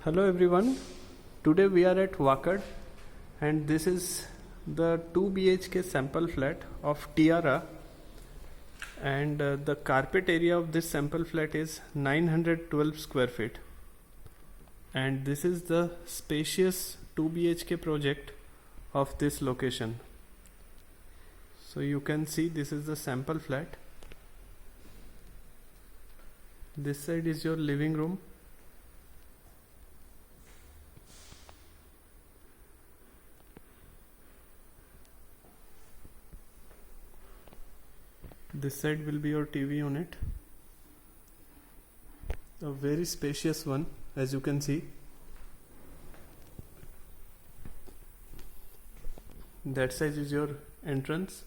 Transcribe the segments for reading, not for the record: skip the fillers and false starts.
Hello everyone, today we are at Wakad and this is the 2 BHK sample flat of Tiara, and the carpet area of this sample flat is 912 square feet, and this is the spacious 2 BHK project of this location. So you can see this is the sample flat. This side is your living room. This side will be your TV unit, a very spacious one, as you can see. That side is your entrance.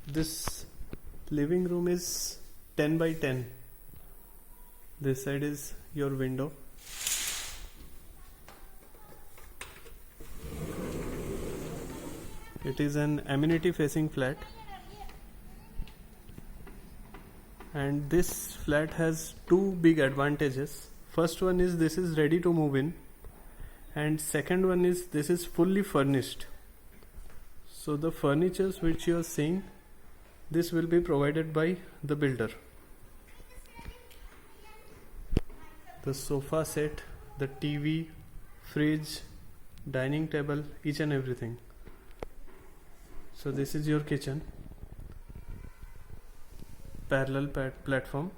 This living room is 10 by 10. This side is your window. It is an amenity facing flat, and this flat has two big advantages. First one is this is ready to move in, and second one is this is fully furnished. So the furnitures which you are seeing, this will be provided by the builder. The sofa set, the TV, fridge, dining table, each and everything. So this is your kitchen, parallel platform,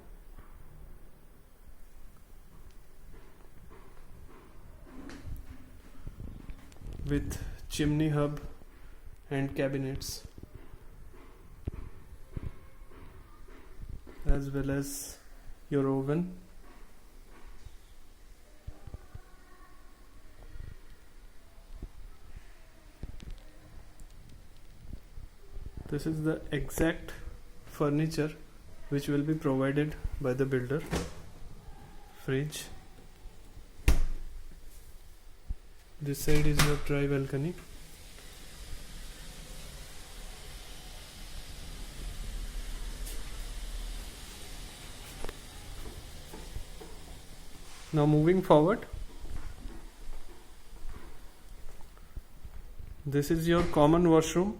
with chimney hub and cabinets, as well as your oven. This is the exact furniture which will be provided by the builder. Fridge. This side is your dry balcony. Now moving forward, this is your common washroom.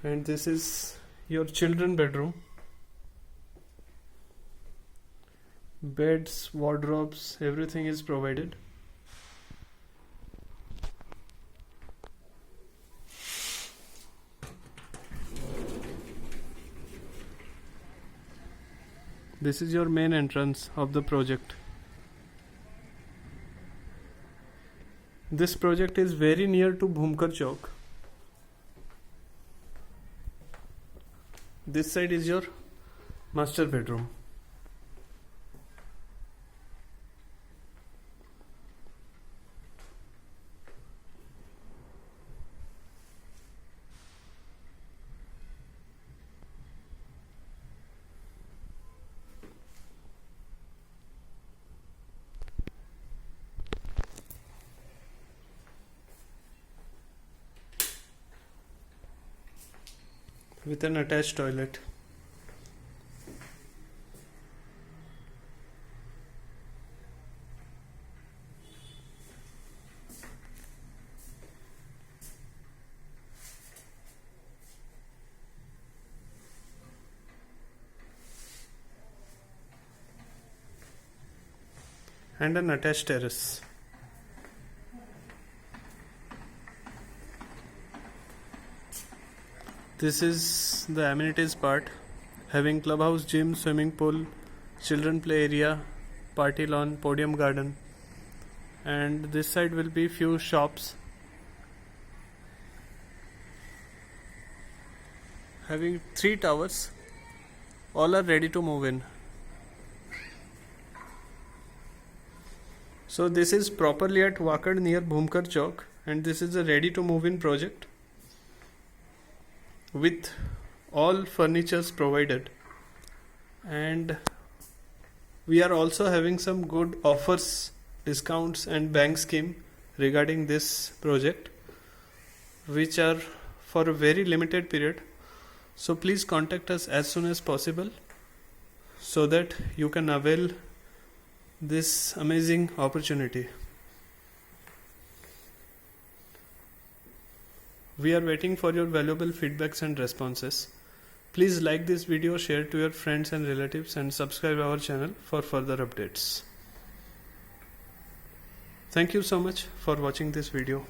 And this is your children bedroom. Beds, wardrobes, everything is provided. This is your main entrance of the project. This project is very near to Bhumkar Chowk. This side is your master bedroom. With an attached toilet. And an attached terrace. This is the amenities part, having clubhouse, gym, swimming pool, children play area, party lawn, podium garden, and this side will be few shops, having 3 towers. All are ready to move in. So this is properly at Wakad near Bhumkar Chowk, and this is a ready to move in project with all furnitures provided. And We are also having some good offers, discounts and bank scheme regarding this project, which are for a very limited period. So please contact us as soon as possible so that you can avail this amazing opportunity. We are waiting for your valuable feedbacks and responses. Please like this video, share to your friends and relatives, and subscribe our channel for further updates. Thank you so much for watching this video.